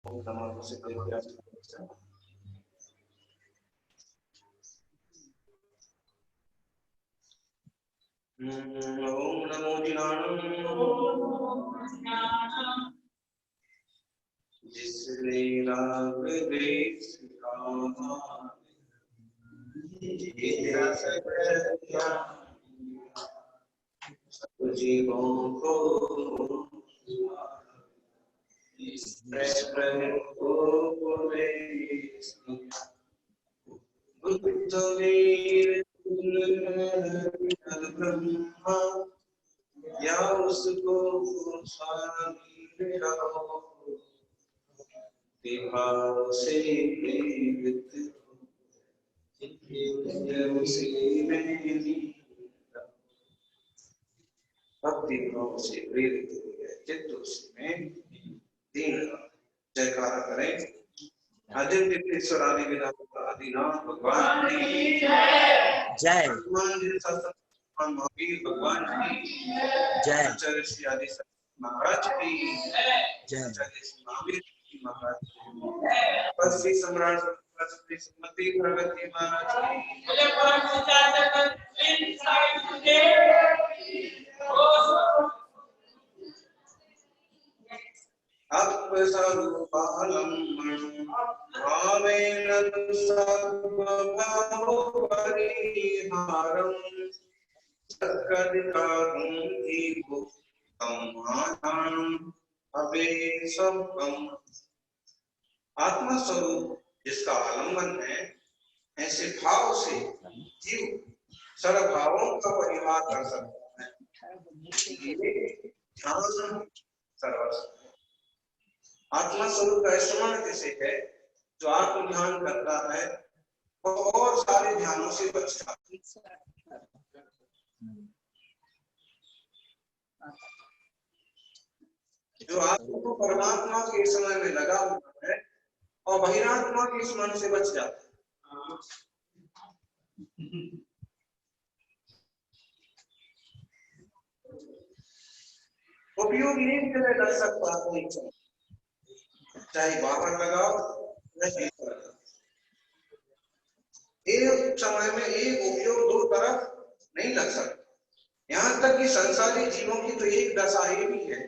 ओम नमो ज्ञानम जिसने राग देश सब जीवों को ब्रह्मा या उसको विभाव से प्रेरित भक्ति भाव से प्रेरित हो गए चित्त उसमें दीन। जयकारा करें आदित्येश्वर आदि विनायक आदिनाथ भगवान की जय। महावीर भगवान की जय। आचार्य श्री आदि महाराज की जय। आचार्य श्री महावीर महाराज की श्री सम्राट श्रीमती प्रगति महाराज की। अपसरूपालम भावेन सर्वभाव परिहारम सकदिकारुं दीपुक्तं आधानं अवेशकम्। आत्मा स्वरूप जिसका आलंबन है, ऐसे भाव से जीव सर्वभावों का परिहार कर सकता है। ध्यान सर्वस्व आत्मा स्वरूप का स्मरण जैसे है, जो आत्म ध्यान करता है वो और सारे ध्यानों से बचता है। जो आत्मा को परमात्मा के समय में लगा हुआ है और बहिरात्मा के स्मरण से बच जाता है। उपयोग एक जगह लग सकता है, चाहे बाहर लगाओ या भीतर लगाओ। एक समय में एक उपयोग दो तरफ नहीं लग सकता। यहाँ तक कि संसारी जीवों की तो एक दशा ही भी है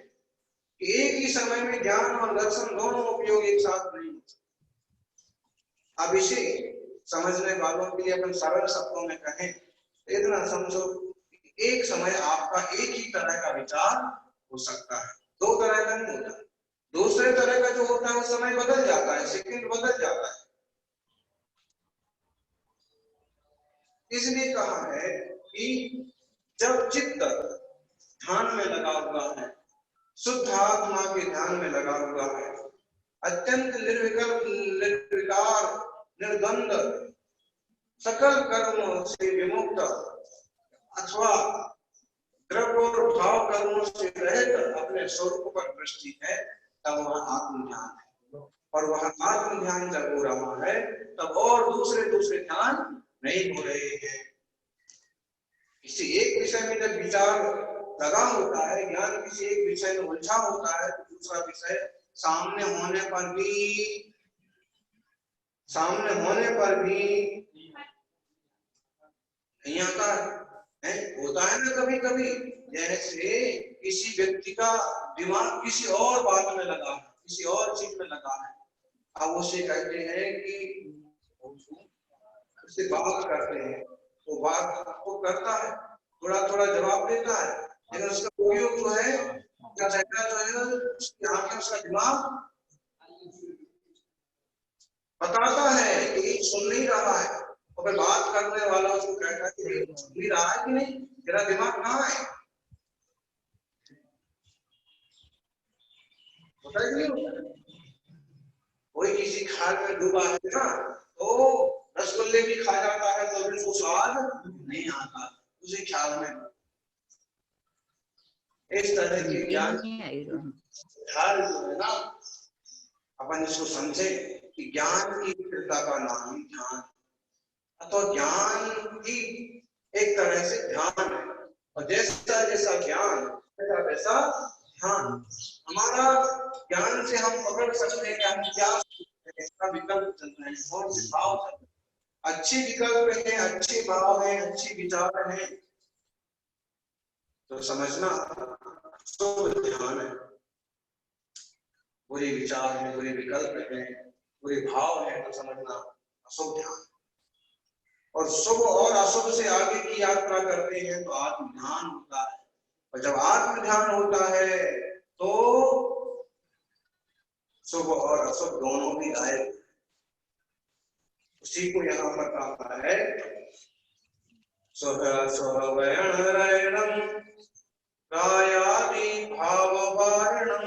कि एक ही समय में ज्ञान और दर्शन दोनों उपयोग एक साथ नहीं हो सकते। अब इसे समझने वालों के लिए अपन सरल शब्दों में कहें, इतना समझो एक समय आपका एक ही तरह का विचार हो सकता है, दो तरह का नहीं होता। दूसरे तरह का जो होता है उस समय बदल जाता है, सेकंड बदल जाता है। इसलिए कहा है कि जब चित्त ध्यान में लगा हुआ है, शुद्ध आत्मा के ध्यान में लगा हुआ है, अत्यंत निर्विकल्प निर्विकार निर्द्वंद सकल कर्मों से विमुक्त अथवा द्रव्य और भाव कर्मों से रहित अपने स्वरूप पर दृष्टि है, तब वह आत्म ध्यान है। और वह आत्म ध्यान जब हो रहा है तब और दूसरे ध्यान नहीं हो रहे हैं। किसी एक विषय में जब विचार लगा होता है, ज्ञान किसी एक विषय में उलझा होता है, तो दूसरा विषय सामने होने पर भी नहीं आता है। होता है ना कभी कभी, जैसे किसी व्यक्ति का दिमाग किसी और बात में लगा है, किसी और चीज में लगा है। अब उसे कहते हैं कि उससे बात करते हैं, वो बात आपको करता है, थोड़ा थोड़ा जवाब देता है, लेकिन उसका उपयोग जो है उसका दिमाग बताता है कि सुन नहीं रहा है। और फिर बात करने वाला उसको कहता है कि सुन नहीं रहा है कि नहीं, तेरा दिमाग कहाँ है। होता है कि नहीं होता? कोई किसी खाल में डूबा है ना, तो रसगुल्ले भी खा जाता है तो भी उसको स्वाद नहीं आता, उसी ख्याल में। इस तरह के ज्ञान ख्याल जो है ना, अपन इसको समझे कि ज्ञान की तीव्रता का नाम ही ध्यान, तो ज्ञान की एक तरह से ध्यान है। और जैसा जैसा ज्ञान वैसा ध्यान। हमारा ज्ञान से हम पकड़ सकते हैं कि हम क्या इसका विकल्प चल रहे हैं, कौन से भाव चल रहे हैं। अच्छे विकल्प हैं, अच्छे भाव हैं, अच्छे विचार हैं, तो समझना शुभ ध्यान है। बुरे विचार हैं, बुरे विकल्प हैं, बुरे भाव हैं, तो समझना अशुभ ध्यान। और शुभ और अशुभ से आगे की यात्रा करते हैं तो आत्म ध्यान होता है, और जब आत्म ध्यान होता है तो शुभ और अशुभ दोनों भी गायब। उसी को यहाँ पर कहा है स्वयणम रायादि भाव वारणम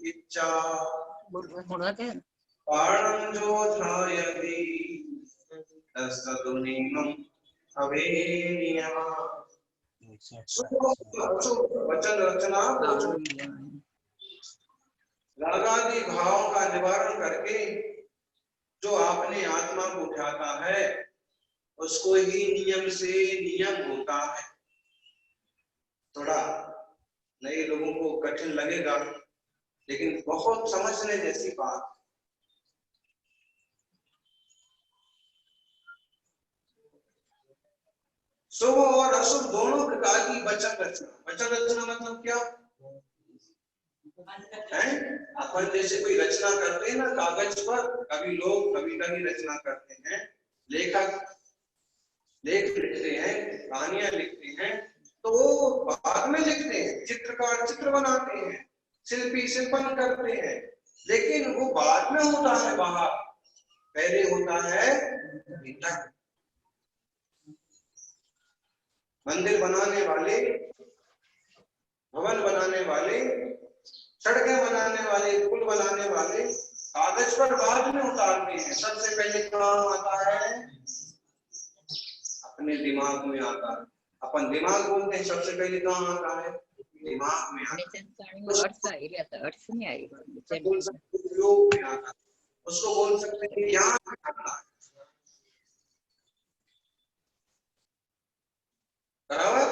इच्छा पारणम जो ध्यायति तस्तदुनीमं अवेनियः। वचन रचना रागादि भाव का निवारण करके जो अपने आत्मा को उठाता है उसको ही नियम से नियम होता है। थोड़ा नए लोगों को कठिन लगेगा, लेकिन बहुत समझने जैसी बात। शुभ और अशुभ दोनों प्रकार की वचन रचना। वचन रचना मतलब क्या है? अपन जैसे कोई रचना करते हैं ना कागज पर, कभी लोग कविता की रचना करते हैं, लेखक लेख लिखते हैं, कहानियां लिखते हैं, तो वो बाद में लिखते हैं। चित्रकार चित्र बनाते हैं, शिल्पी शिल्पन करते हैं, लेकिन वो बाद में होता है बाहर, पहले होता है भीतर। मंदिर बनाने वाले, भवन बनाने वाले, सड़कें बनाने वाले, पुल बनाने वाले कागज पर बाद में उतारते हैं। सबसे पहले काम आता है अपने दिमाग में आता है। अपन दिमाग बोलते हैं, सबसे पहले कहाँ आता है? दिमाग में आता है। उसको बोल सकते हैं ज्ञान में आता है। बराबर।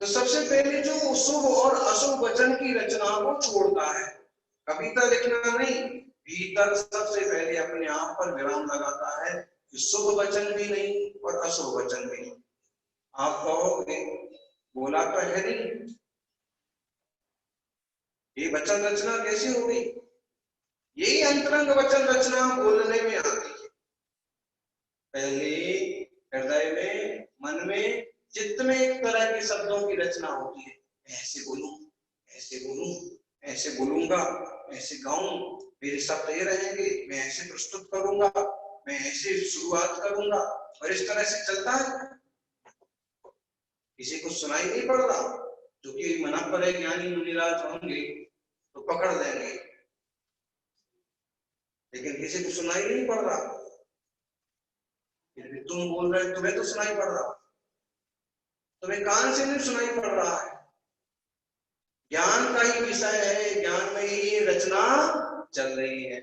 तो सबसे पहले जो शुभ और अशुभ वचन की रचना को छोड़ता है, कविता लिखना नहीं, भीतर सबसे पहले अपने आप पर विराम लगाता है कि शुभ वचन भी नहीं और अशुभ वचन भी नहीं। आप कहोगे बोला तो है नहीं, ये वचन रचना कैसे हो गई? यही अंतरंग वचन रचना बोलने में आती है। पहले हृदय में, मन में, चित्त में एक तरह के शब्दों की रचना होती है। ऐसे बोलूं, ऐसे बोलूं, ऐसे बोलूंगा, ऐसे गाऊं, मेरे शब्द ये रहेंगे, मैं ऐसे प्रस्तुत करूंगा, मैं ऐसे शुरुआत करूंगा, और इस तरह से चलता है। किसी को सुनाई नहीं पड़ रहा, जो कि मना पर ज्ञानी मुनिराज होंगे तो पकड़ लेंगे, लेकिन किसी को सुनाई नहीं पड़ रहा, फिर भी तुम बोल रहे, तुम्हें तो सुनाई पड़ रहा, तुम्हें कान से नहीं सुनाई पड़ रहा है। ज्ञान का ही विषय है, ज्ञान में ही रचना चल रही है।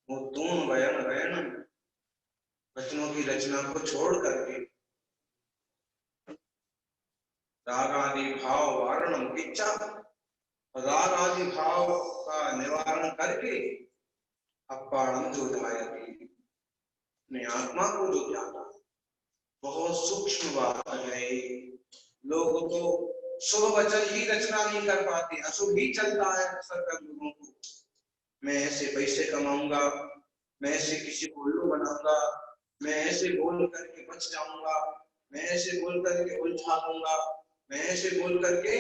वो तुम वयन वयन वचनों की रचना को छोड़ करके राग आदि भाव वारणम इच्छा, राग आदि भाव का निवारण करके अपाणम जो धायती, अपने आत्मा को जो जाना। बहुत सूक्ष्म बात है। लोग तो शुभ वचन ही रचना नहीं कर पाते, अशुभ ही चलता है अक्सर कर लोगों को। मैं ऐसे पैसे कमाऊंगा, मैं ऐसे किसी को उल्लू बनाऊंगा, मैं ऐसे बोल करके बच जाऊंगा, मैं ऐसे बोल करके उलझा दूंगा, मैं ऐसे बोल करके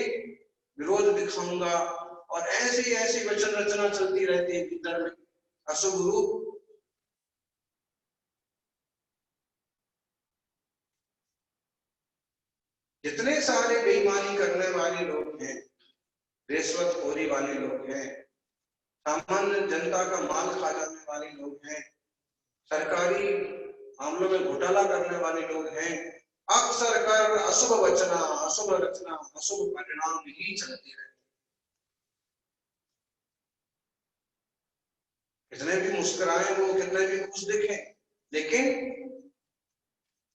विरोध दिखाऊंगा, और ऐसी ऐसी वचन रचना चलती रहती है भीतर में, अशुभ रूप। जितने सारे बेईमानी करने वाले लोग हैं, रिश्वतखोरी वाले लोग हैं, सामान्य जनता का माल खा जाने वाले लोग हैं, सरकारी मामलों में घोटाला करने वाले लोग हैं, अक्सर कर अशुभ वचना, अशुभ रचना, अशुभ परिणाम ही चलते रहते। कितने भी मुस्कुराए वो, कितने भी खुश दिखे, लेकिन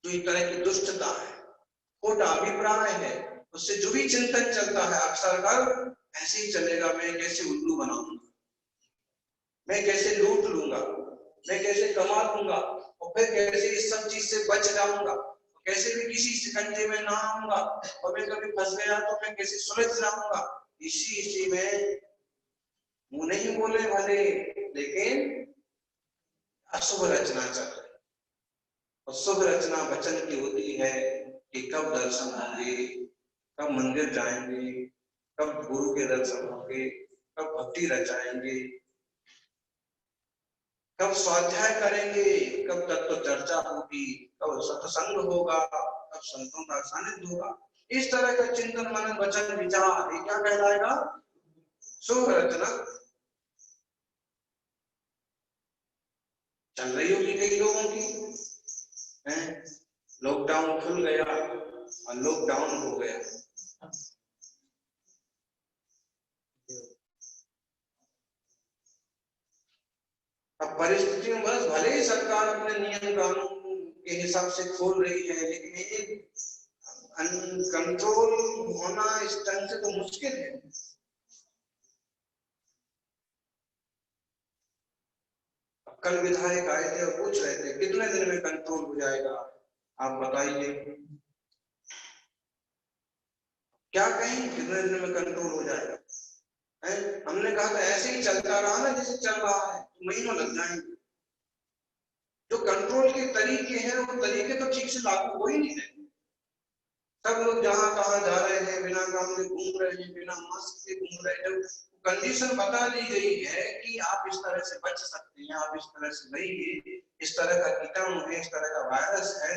जो एक तरह की दुष्टता है, खोटा अभिप्राय है, उससे जो भी चिंतन चलता है अक्सर कर ऐसे ही चलेगा, मैं कैसे उल्लू बनाऊंगा, मैं कैसे लूट लूंगा, मैं कैसे कमा लूंगा, और फिर कैसे इस सब चीज से बच जाऊंगा, कैसे भी किसी शिकंजे में ना आऊंगा, और मैं कभी फंस गया तो मैं कैसे सुलझ जाऊंगा। इसी में मुंह नहीं बोले भले, लेकिन अशुभ रचना चल रही। और शुभ रचना वचन की होती है कि कब दर्शन होंगे, कब मंदिर जाएंगे, कब गुरु के दर्शन होंगे, कब भक्ति रचाएंगे, कब स्वाध्याय करेंगे, कब तत्व चर्चा होगी, कब सत्संग होगा, कब संतों का सानिध्य होगा। इस तरह का चिंतन मनन वचन विचार ये क्या कहलाएगा? शुभ रचना चल रही होगी कई लोगों की। लॉकडाउन खुल गया और लॉकडाउन हो गया। अब परिस्थितियों बस भले ही सरकार अपने नियम कानून के हिसाब से खोल रही है, लेकिन ये कंट्रोल होना इस ढंग से तो मुश्किल है। कल विधायक आए थे और पूछ रहे थे कितने दिन में कंट्रोल हो जाएगा, आप बताइए। क्या कहें कितने दिन में कंट्रोल हो जाएगा? हमने कहा था ऐसे ही चलता रहा ना जैसे चल रहा है तो महीनों लग जाएंगे। जो कंट्रोल के तरीके हैं वो तरीके तो ठीक से लागू हो ही नहीं रहे। सब लोग जहां तहां जा रहे हैं, बिना काम के घूम रहे हैं, बिना मास्क के घूम रहे हैं। कंडीशन बता दी गई है कि आप इस तरह से बच सकते हैं, आप इस तरह से रहिए, इस तरह का कीटाणु है, इस तरह का वायरस है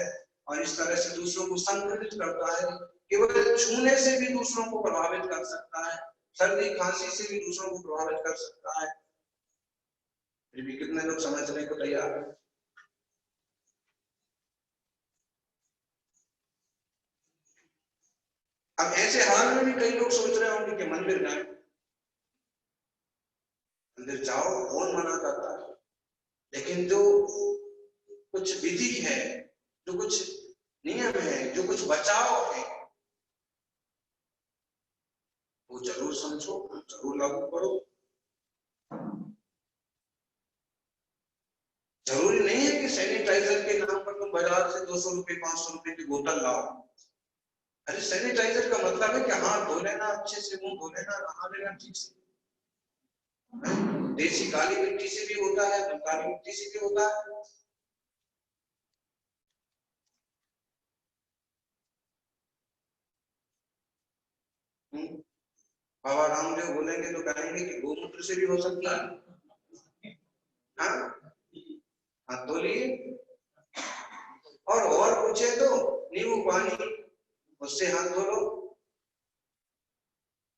और इस तरह से दूसरों को संक्रमित करता है, केवल छूने से भी दूसरों को प्रभावित कर सकता है, सर्दी खांसी से भी दूसरों को प्रभावित कर सकता है। फिर भी कितने लोग समझने को तैयार है? अब ऐसे हाल में भी कई लोग सोच रहे होंगे कि मंदिर जाए। मंदिर जाओ, कौन मना करता है? लेकिन जो कुछ विधि है, जो कुछ नियम है, जो कुछ बचाव है, वो जरूर समझो, जरूर लागू करो। जरूरी नहीं है कि सैनिटाइजर के नाम पर तुम बाजार से 200 रुपए 500 रुपए की बोतल लाओ। अरे सैनिटाइजर का मतलब है कि हाथ धो लेना, अच्छे से मुंह धो लेना, नहा लेना ठीक से। देसी काली मिट्टी से भी होता है, काली मिट्टी से भी होता है। बाबा रामदेव बोलेंगे तो कहेंगे कि गोमूत्र से भी हो सकता है। हाँ, हाथ धो लिए। और पूछे तो नींबू पानी, उससे हाथ धो लो,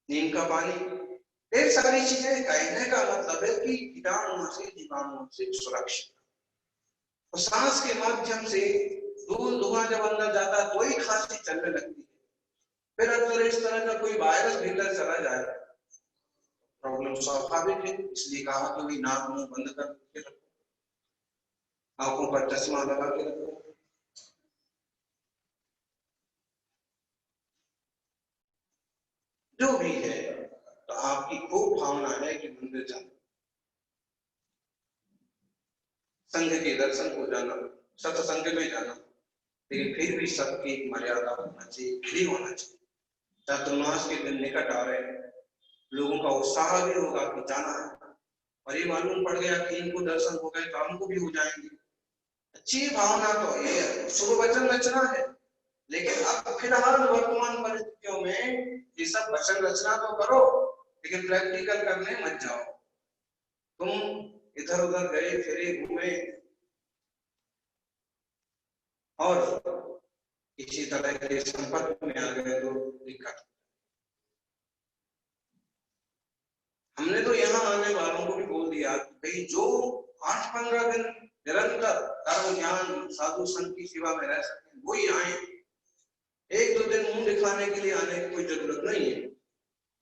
नीम का पानी, ढेर सारी चीजें। कहने का मतलब है कि कीटाणुओं से, जीवाणुओं से सुरक्षित। और सांस के माध्यम से धूल धुआं जब अंदर जाता है तो ही खांसी चलने लगती है। फिर अगर इस तरह का कोई वायरस भीतर चला जाए, प्रॉब्लम स्वाभाविक है। इसलिए कहा कि भी नाक मुंह बंद करके रखो, आंखों पर चश्मा लगा के रखो। जो भी है, तो आपकी खूब भावना है कि मंदिर जाना, संघ के दर्शन को जाना, सत्संग में जाना, लेकिन फिर भी सबकी मर्यादा होना चाहिए, भी होना चाहिए। चातुर्मास के दिन निकट आ रहे हैं, लोगों का उत्साह भी होगा कि जाना है, और ये मालूम पड़ गया कि इनको दर्शन हो गए तो हमको भी हो जाएंगे। अच्छी भावना तो ये शुभ वचन रचना है, लेकिन अब फिलहाल वर्तमान परिस्थितियों में ये सब वचन रचना तो करो, लेकिन प्रैक्टिकल करने मत जाओ। तुम इधर उधर गए फिरे घूमे और किसी तरह के संपर्क में आ गए तो दिक्कत। हमने तो यहाँ आने वालों को भी बोल दिया कि भाई जो 8-15 दिन निरंतर कर्म ज्ञान साधु संत की सेवा में रह सके वो ही आए। 1-2 दिन मुंह दिखाने के लिए आने की कोई जरूरत नहीं है।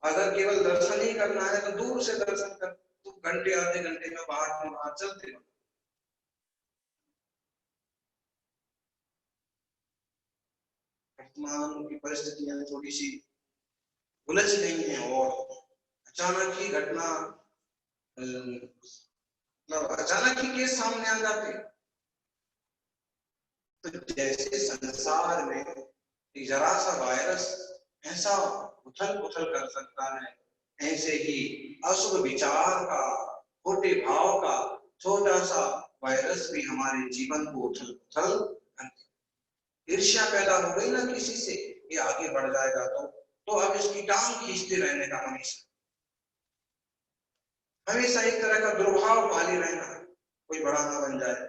अगर केवल दर्शन ही करना है तो दूर से दर्शन कर, तो घंटे आधे घंटे में बाहर चलते रहो। वर्तमान की परिस्थितियां थोड़ी सी उलझ गई हैं और अचानक ही घटना मतलब अचानक ही केस सामने आ जाते। तो जैसे संसार में एक जरा सा वायरस ऐसा उथल पुथल कर सकता है, ऐसे ही अशुभ विचार का, खोटे भाव का छोटा सा वायरस भी हमारे जीवन को उथल पुथल कर देता। ईर्ष्या पैदा हो गई ना किसी से, ये आगे बढ़ जाएगा तो अब इसकी टांग खींचते रहने का हमेशा हमेशा एक तरह का दुर्भाव पाली रहना, कोई बड़ा ना बन जाए,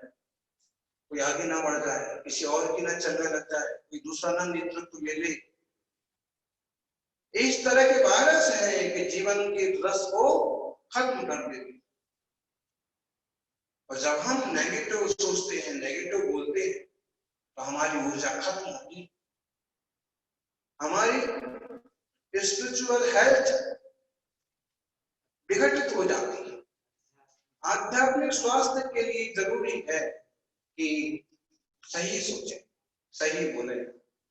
कोई आगे ना बढ़ जाए, किसी और की ना चलने लग जाए, कोई दूसरा ना नेतृत्व ले ले। इस तरह के वायरस है कि जीवन के रस को खत्म कर देते। और जब हम नेगेटिव सोचते हैं, नेगेटिव बोलते हैं, तो हमारी ऊर्जा खत्म होती, हमारी स्पिरिचुअल हेल्थ विघटित हो जाती है। आध्यात्मिक स्वास्थ्य के लिए जरूरी है कि सही सोचें, सही बोले,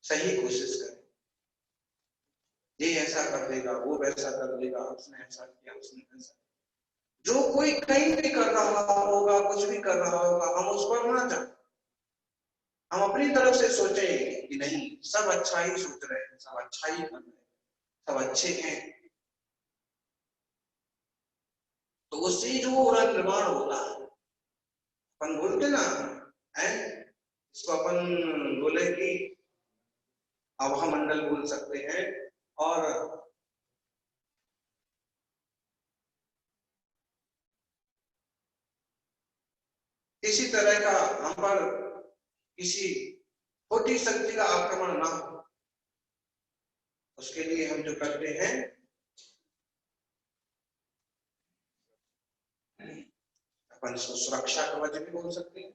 सही कोशिश करें। ये ऐसा कर देगा, वो वैसा कर देगा, उसने ऐसा किया, उसने ऐसा। जो कोई कहीं भी कर रहा होगा, कुछ भी कर रहा होगा, हम उस पर ना जाए। हम अपनी तरफ से सोचें कि नहीं, सब अच्छा ही सोच रहे हैं, सब अच्छा ही कर रहे हैं, सब अच्छे हैं। तो उससे जो निर्माण होता है, अपन बोलते ना है, इसको अपन बोले कि आभा मंडल बोल सकते हैं। और किसी तरह का हम पर किसी खोटी शक्ति का आक्रमण ना हो, उसके लिए हम जो करते हैं, अपन इसको सुरक्षा कवच भी बोल सकते हैं।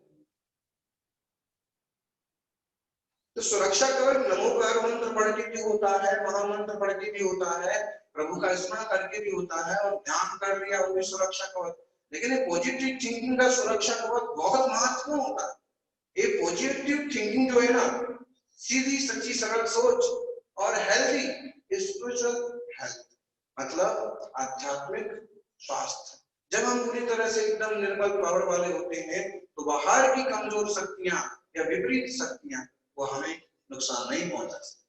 तो सुरक्षा कवच नमोकार मंत्र पढ़ के भी होता है, महामंत्र पढ़ के भी होता है, प्रभु का स्मरण करके भी होता है, और ध्यान कर लिया वो भी सुरक्षा कवच। लेकिन पॉजिटिव थिंकिंग का सुरक्षा कवच बहुत महत्वपूर्ण होता है। ये पॉजिटिव थिंकिंग जो है ना, सीधी सच्ची सरल सोच और हेल्दी स्पिरिचुअल हेल्थ, मतलब आध्यात्मिक स्वास्थ्य। जब हम पूरी तरह से एकदम निर्मल पावर वाले होते हैं, तो बाहर की कमजोर शक्तियां या विपरीत शक्तियां वो हमें नुकसान नहीं पहुंचा सकती,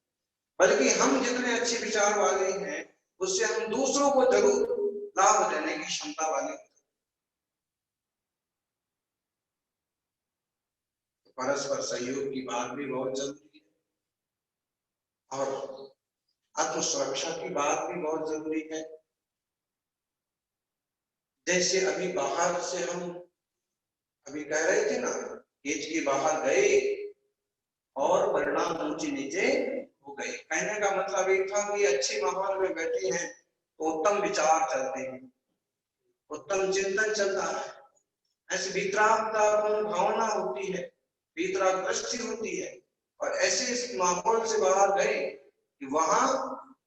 बल्कि हम जितने अच्छे विचार वाले हैं, उससे हम दूसरों को जरूर लाभ देने की क्षमता वाले। परस्पर सहयोग की बात भी बहुत जरूरी है, और आत्म सुरक्षा की बात भी बहुत जरूरी है। जैसे अभी बाहर से हम अभी कह रहे थे ना, गेट के बाहर गए और परिणाम ऊंचे नीचे हो गए। कहने का मतलब ये था कि अच्छे माहौल में बैठे हैं तो उत्तम विचार चलते हैं, उत्तम चिंतन चलता है, ऐसी वितरागता भावना होती है, वितराग दृष्टि होती है। और ऐसे इस माहौल से बाहर गए कि वहां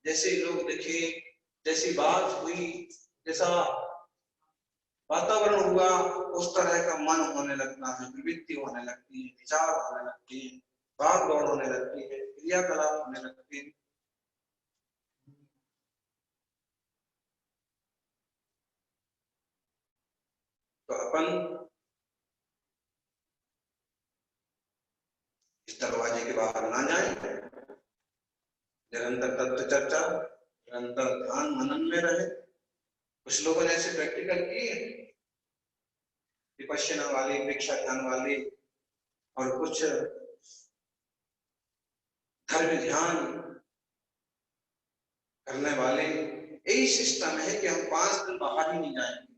जैसे लोग दिखे, जैसी बात हुई, जैसा वातावरण हुआ, उस तरह का मन होने लगता है, प्रवृत्ति होने लगती है, विचार होने लगती है, भाग दौड़ होने लगती है, क्रियाकलाप होने लगती है। तो अपन इस दरवाजे के बाहर ना जाए, निरंतर तत्व चर्चा, निरंतर ध्यान मनन में रहे। कुछ लोगों ने ऐसे प्रैक्टिकल किए, विपश्यना वाले, प्रेक्षा ध्यान वाले, और कुछ धर्म ध्यान करने वाले। यही सिस्टम है कि हम 5 दिन बाहर ही नहीं जाएंगे,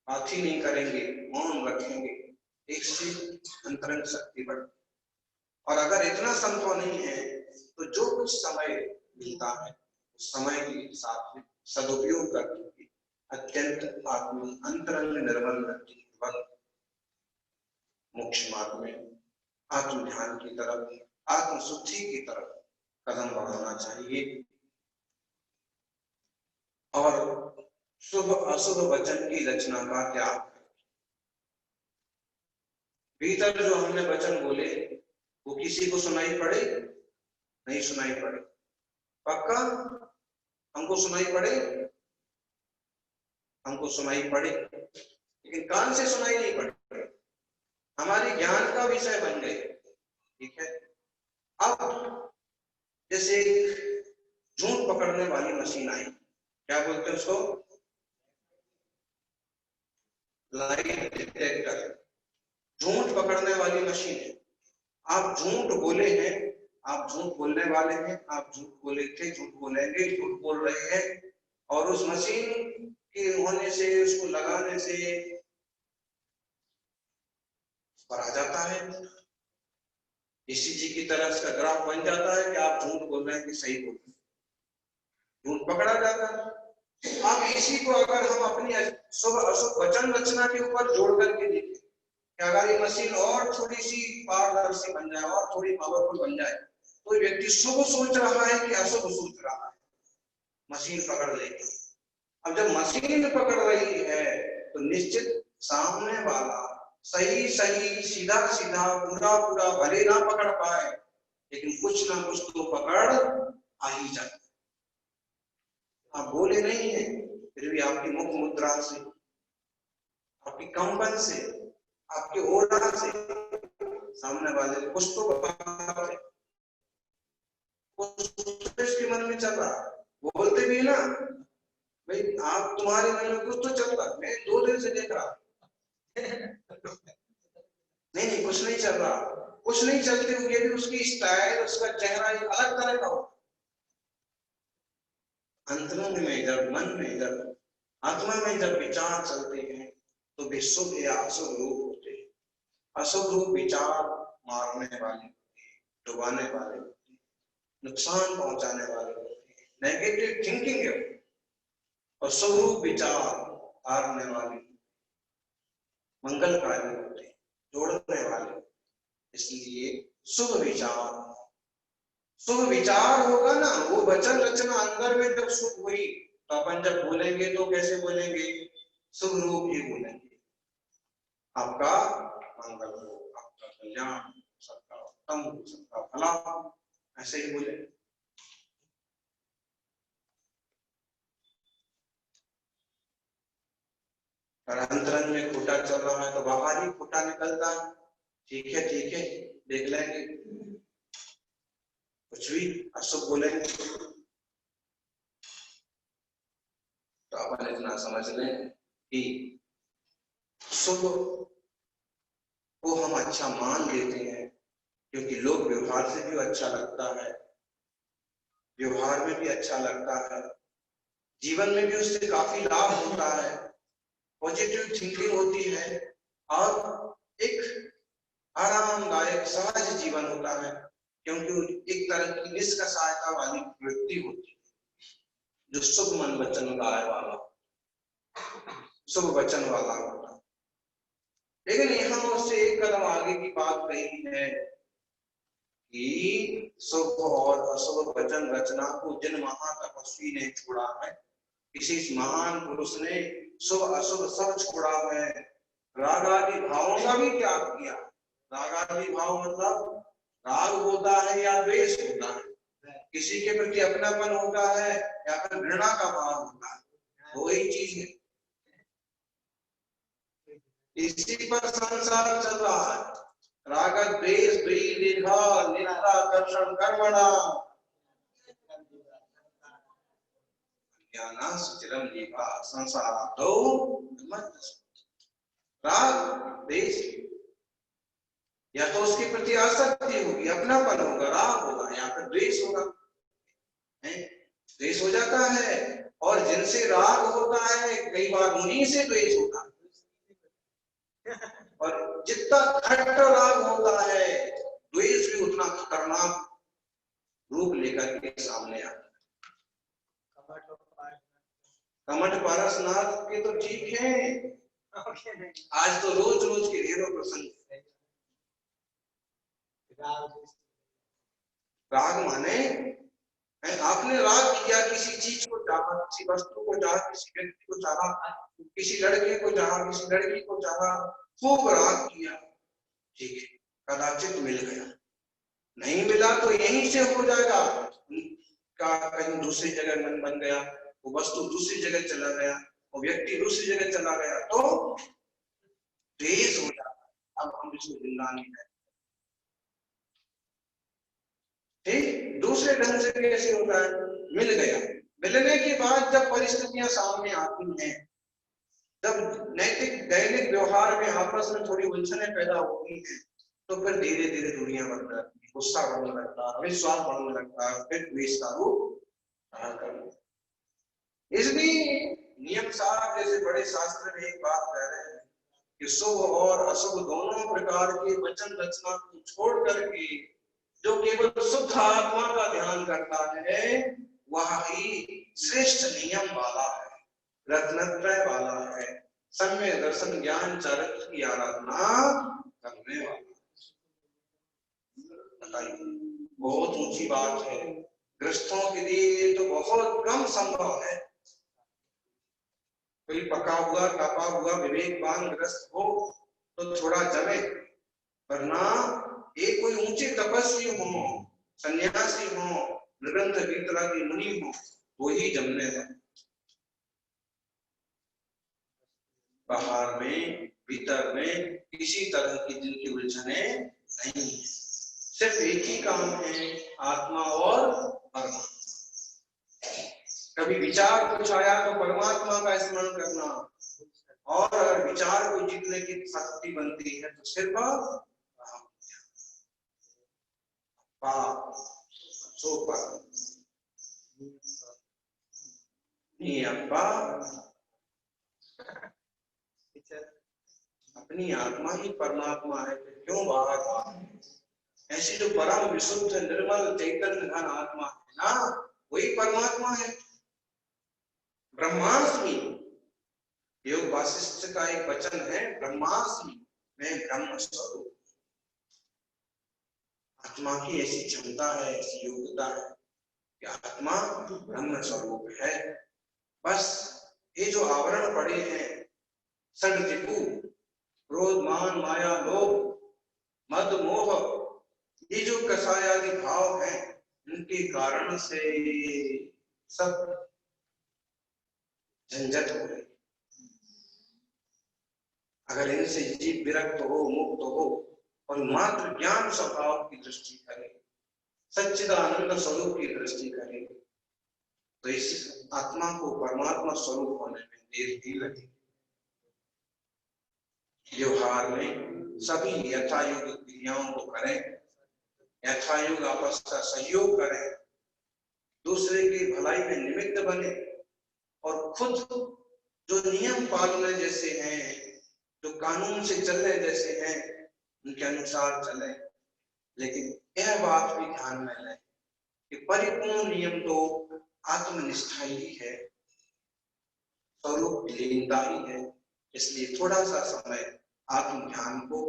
बात ही नहीं करेंगे, मौन रखेंगे, एक से अंतरंग शक्ति बढ़। और अगर इतना संभव नहीं है, तो जो कुछ समय मिलता है उस समय के साथ में सदुपयोग करके अत्यंत आत्म अंतरंग निर्मल वक्त मोक्ष मार्ग में आत्म ध्यान की तरफ, आत्म शुद्धि की तरफ कदम बढ़ाना चाहिए। और शुभ अशुभ वचन की रचना का त्याग। भीतर जो हमने वचन बोले वो किसी को सुनाई पड़े? नहीं सुनाई पड़े। पक्का हमको सुनाई पड़े, हमको सुनाई पड़े, लेकिन कान से सुनाई नहीं पड़े, हमारी ज्ञान का विषय बन गए। ठीक है। अब जैसे झूठ पकड़ने वाली मशीन आई, क्या बोलते हैं उसको, लाइट डिटेक्टर, झूठ पकड़ने वाली मशीन है। आप झूठ बोले हैं, आप झूठ बोलने वाले हैं, आप झूठ बोले थे, झूठ बोलेंगे, झूठ बोल रहे हैं, और उस मशीन के होने से, उसको लगाने से पर आ जाता है ईसीजी की तरह इसका ग्राफ बन जाता है कि आप झूठ बोल रहे हैं कि सही बोल रहे हैं, झूठ पकड़ा जाता है। अब इसी को अगर हम अपनी शुभ अशुभ वचन रचना के ऊपर जोड़ करके देखें कि अगर ये मशीन और थोड़ी सी पारदर्शी बन जाए और थोड़ी पावरफुल बन जाए, तो व्यक्ति शुभ सोच रहा है कि अशुभ सोच रहा है, मशीन पकड़ लेगी। अब जब मशीन पकड़ रही है तो निश्चित सामने वाला सही सही, सीधा सीधा, पूरा पूरा भले ना पकड़ पाए, लेकिन कुछ ना कुछ तो पकड़ आ ही जाए। आप बोले नहीं है, फिर भी आपकी मुख मुद्रा से, आपकी कंपन से, आपके ओरा से सामने वाले कुछ तो बात है, कुछ तो इसके मन में चल रहा है। बोलते भी ना भाई, आप तुम्हारे मन में कुछ तो चल रहा, मैं 2 दिन से देख रहा नहीं नहीं कुछ नहीं चल रहा, कुछ नहीं चलते हुए भी उसकी स्टाइल, उसका चेहरा एक अलग तरह का हो। अंतरंग में जब, मन में जब, आत्मा में जब विचार चलते हैं तो वे शुभ या अशुभ रूप होते हैं। अशुभ रूप विचार मारने वाले, डुबाने वाले, नुकसान पहुंचाने वाले होते हैं, नेगेटिव थिंकिंग है। और शुभ रूप विचार हारने वाले, मंगलकारी होते हैं, जोड़ने वाले। इसलिए शुभ विचार, शुभ विचार होगा ना, वो वचन रचना अंदर में जब शुभ हुई तो अपन जब बोलेंगे तो कैसे बोलेंगे, शुभ रूप ही बोलेंगे। आपका मंगल हो, आपका कल्याण, सबका उत्तम, सबका भला, ऐसे ही बोले। और अंतरंग में खोटा चल रहा है तो बाहर ही खोटा निकलता है। ठीक है, ठीक है, देख लेंगे, कुछ भी अशुभ बोलेंगे तो अपन इतना समझ लें कि शुभ को हम अच्छा मान लेते हैं, क्योंकि लोग व्यवहार से भी अच्छा लगता है, व्यवहार में भी अच्छा लगता है, जीवन में भी उससे काफी लाभ होता है, पॉजिटिव थिंकिंग होती है, और एक आरामदायक सहज जीवन होता है, क्योंकि एक तरह की निष्का सहायता वाली व्यक्ति होती है जो शुभ मन वचन वाला, शुभ वचन वाला होता है। लेकिन यहाँ उससे एक कदम आगे की बात कही है कि शुभ और अशुभ वचन रचना को जिन महातपस्वी ने छोड़ा है, किसी महान पुरुष ने शुभ अशुभ सब छोड़ा है, रागादि भावों का भी त्याग किया। रागादि भाव मतलब राग होता है या द्वेष होता है, किसी के प्रति अपनापन होता है या फिर घृणा का भाव होता है, वही चीज है। इसी पर संसार चल रहा है। राग द्वेष दीर्घा निद्रा कर्षण कर्मणा ज्ञानाश्चिरम लेखा संसारातो राग द्वेष, या तो उसके प्रति आसक्ति होगी, अपनापन होगा, राग होगा, या फिर द्वेष होगा। द्वेष हो जाता है, और जिनसे राग होता है कई बार उन्हीं से द्वेष होता है, और जितना खट्टा राग होता है द्वेष भी उतना खतरनाक रूप लेकर के सामने आता है। कमठ पारसनाथ के तो ठीक है, आज तो रोज रोज के ढेरों प्रसंग। राग माने आपने राग किया, किसी चीज को चाहा, किसी वस्तु को चाहा, किसी व्यक्ति को चाहा, किसी लड़के को चाहा, किसी लड़की को चाहा, खूब राग किया, ठीक है, कदाचित मिल गया, नहीं मिला तो यहीं से हो जाएगा, का कहीं दूसरी जगह मन बन गया, वो वस्तु दूसरी जगह चला गया, वो व्यक्ति दूसरी जगह चला गया तो द्वेष हो जाता, अब हम इसको जिंदा नहीं है। ठीक दूसरे ढंग से कैसे होता है, मिल गया, मिलने के बाद जब परिस्थितियां सामने आती हैं, जब नैतिक दैनिक व्यवहार में आपस में थोड़ी उलझने पैदा होती हैं, तो फिर धीरे धीरे दुनिया बढ़ जाती है, गुस्सा बढ़ने लगता है, अविश्वास बढ़ने लगता है, फिर द्वेष का रूप धारण करता है। इसलिए नियम साहब जैसे बड़े शास्त्र में एक बात कह रहे हैं कि शुभ और अशुभ दोनों प्रकार के वचन रचना को छोड़ करके जो केवल शुद्ध आत्मा का ध्यान करता है वह ही श्रेष्ठ नियम वाला है, रत्नत्रय वाला है, सम्य दर्शन ज्ञान चरित्र की आराधना करने वाला। बताइए बहुत ऊंची बात है, ग्रस्तों के लिए तो बहुत कम संभव है कोई पका हुआ कापा हुआ विवेकवान ग्रस्त हो तो थोड़ा जमे, वरना एक कोई ऊंचे तपस्वी हो, सन्यासी हो, निरंतर वीतरा की मुनि हो, वो ही जमने है। बाहर में भीतर में किसी तरह की दिल की उलझने नहीं है, सिर्फ एक ही काम है, आत्मा और परमात्मा। कभी विचार कुछ आया तो परमात्मा का स्मरण करना, और अगर विचार को जीतने की शक्ति बनती है तो सिर्फ अपनी आत्मा ही परमात्मा है, क्यों बाहर ऐसी जो परम विशुद्ध निर्मल चैतन्य घन आत्मा है ना, वही परमात्मा है। ब्रह्मास्मि, योग वासिष्ठ का एक वचन है, ब्रह्मास्मि, मैं ब्रह्म स्वरूप। आत्मा की ऐसी क्षमता है, ऐसी योग्यता है कि आत्मा ब्रह्म स्वरूप है। बस ये जो आवरण पड़े हैं षड रिपु, क्रोध मान माया लोभ मद मोह, ये जो कषायादि भाव है, इनके कारण से सब झंझट हो रही। अगर इनसे जीव विरक्त हो, मुक्त हो और मात्र ज्ञान स्वभाव की दृष्टि करे, सच्चिदानंद स्वरूप की दृष्टि करे, तो इस आत्मा को परमात्मा स्वरूप होने में देर ही लगी। व्यवहार में सभी यथायुग क्रियाओं को करें, यथायुग आपस का सहयोग करें, दूसरे की भलाई में निमित्त बने, और खुद जो नियम पालने जैसे हैं, जो कानून से चलने जैसे हैं, उनके अनुसार चलें। लेकिन यह बात भी ध्यान में लें कि परिपूर्ण नियम तो आत्मनिष्ठा ही है, स्वरूप लीनता ही है। इसलिए थोड़ा सा समय आत्म ध्यान को,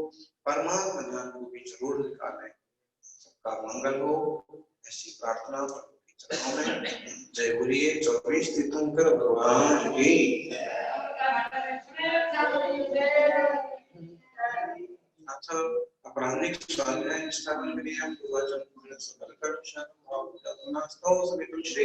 परमात्मा ध्यान को भी जरूर निकालें। सबका मंगल हो, ऐसी प्रार्थना चरणों में। जय बोलिए 24 तीर्थंकर भगवान की। अच्छा अपराह्निक स्वाध्याय निष्ठा मंदिरियां पूर्वजन पुण्य सकल कर्म भाव नास्तो समितुल श्री